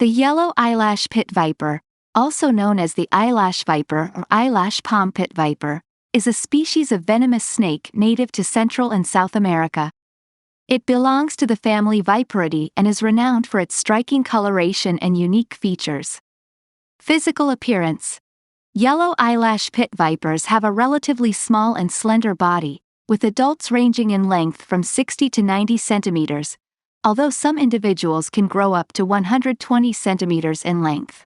The yellow eyelash pit viper, also known as the eyelash viper or eyelash palm pit viper, is a species of venomous snake native to Central and South America. It belongs to the family Viperidae and is renowned for its striking coloration and unique features. Physical appearance. Yellow eyelash pit vipers have a relatively small and slender body, with adults ranging in length from 60 to 90 centimeters, although some individuals can grow up to 120 centimeters in length.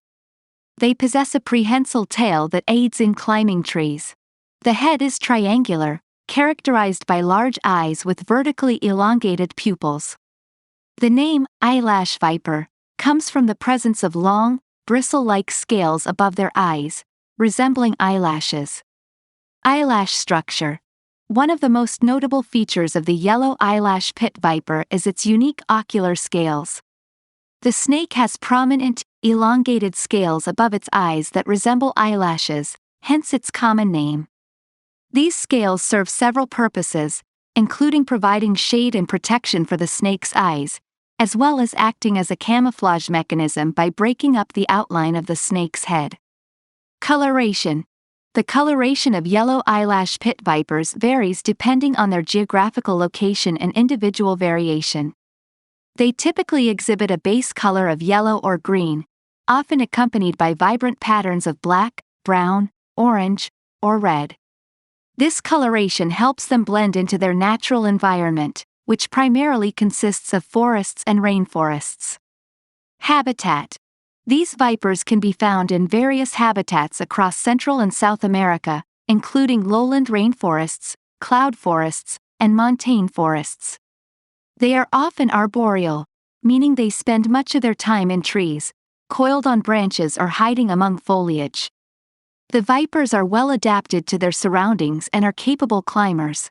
They possess a prehensile tail that aids in climbing trees. The head is triangular, characterized by large eyes with vertically elongated pupils. The name, eyelash viper, comes from the presence of long, bristle-like scales above their eyes, resembling eyelashes. Eyelash structure. One of the most notable features of the yellow eyelash pit viper is its unique ocular scales. The snake has prominent, elongated scales above its eyes that resemble eyelashes, hence its common name. These scales serve several purposes, including providing shade and protection for the snake's eyes, as well as acting as a camouflage mechanism by breaking up the outline of the snake's head. Coloration. The coloration of yellow eyelash pit vipers varies depending on their geographical location and individual variation. They typically exhibit a base color of yellow or green, often accompanied by vibrant patterns of black, brown, orange, or red. This coloration helps them blend into their natural environment, which primarily consists of forests and rainforests. Habitat. These vipers can be found in various habitats across Central and South America, including lowland rainforests, cloud forests, and montane forests. They are often arboreal, meaning they spend much of their time in trees, coiled on branches or hiding among foliage. The vipers are well adapted to their surroundings and are capable climbers.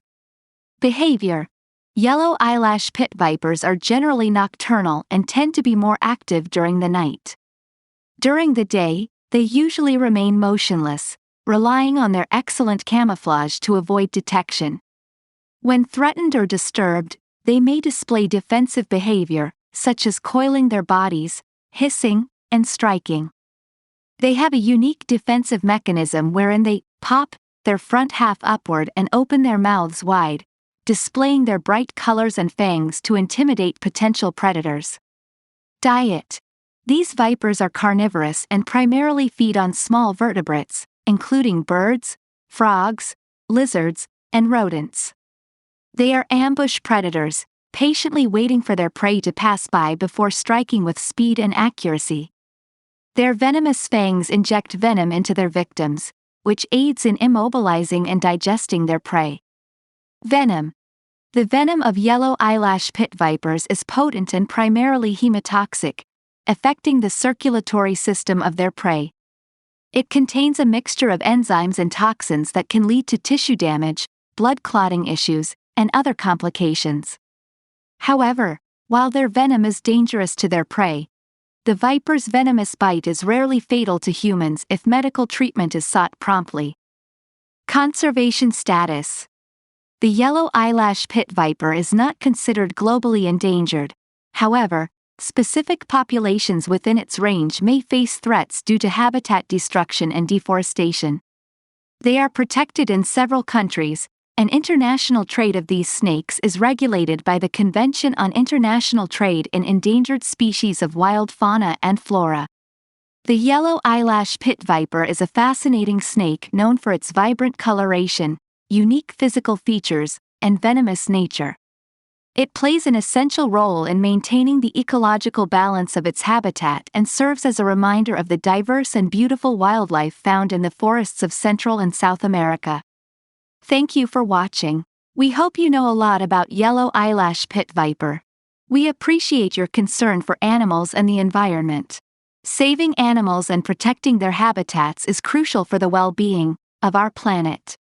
Behavior. Yellow eyelash pit vipers are generally nocturnal and tend to be more active during the night. During the day, they usually remain motionless, relying on their excellent camouflage to avoid detection. When threatened or disturbed, they may display defensive behavior, such as coiling their bodies, hissing, and striking. They have a unique defensive mechanism wherein they pop their front half upward and open their mouths wide, displaying their bright colors and fangs to intimidate potential predators. Diet. These vipers are carnivorous and primarily feed on small vertebrates, including birds, frogs, lizards, and rodents. They are ambush predators, patiently waiting for their prey to pass by before striking with speed and accuracy. Their venomous fangs inject venom into their victims, which aids in immobilizing and digesting their prey. Venom. The venom of yellow eyelash pit vipers is potent and primarily hemotoxic, affecting the circulatory system of their prey. It contains a mixture of enzymes and toxins that can lead to tissue damage, blood clotting issues, and other complications. However, while their venom is dangerous to their prey, the viper's venomous bite is rarely fatal to humans if medical treatment is sought promptly. Conservation status. The yellow eyelash pit viper is not considered globally endangered. However, specific populations within its range may face threats due to habitat destruction and deforestation. They are protected in several countries, and international trade of these snakes is regulated by the Convention on International Trade in Endangered Species of Wild Fauna and Flora. The yellow eyelash pit viper is a fascinating snake known for its vibrant coloration, unique physical features, and venomous nature. It plays an essential role in maintaining the ecological balance of its habitat and serves as a reminder of the diverse and beautiful wildlife found in the forests of Central and South America. Thank you for watching. We hope you know a lot about yellow eyelash pit viper. We appreciate your concern for animals and the environment. Saving animals and protecting their habitats is crucial for the well-being of our planet.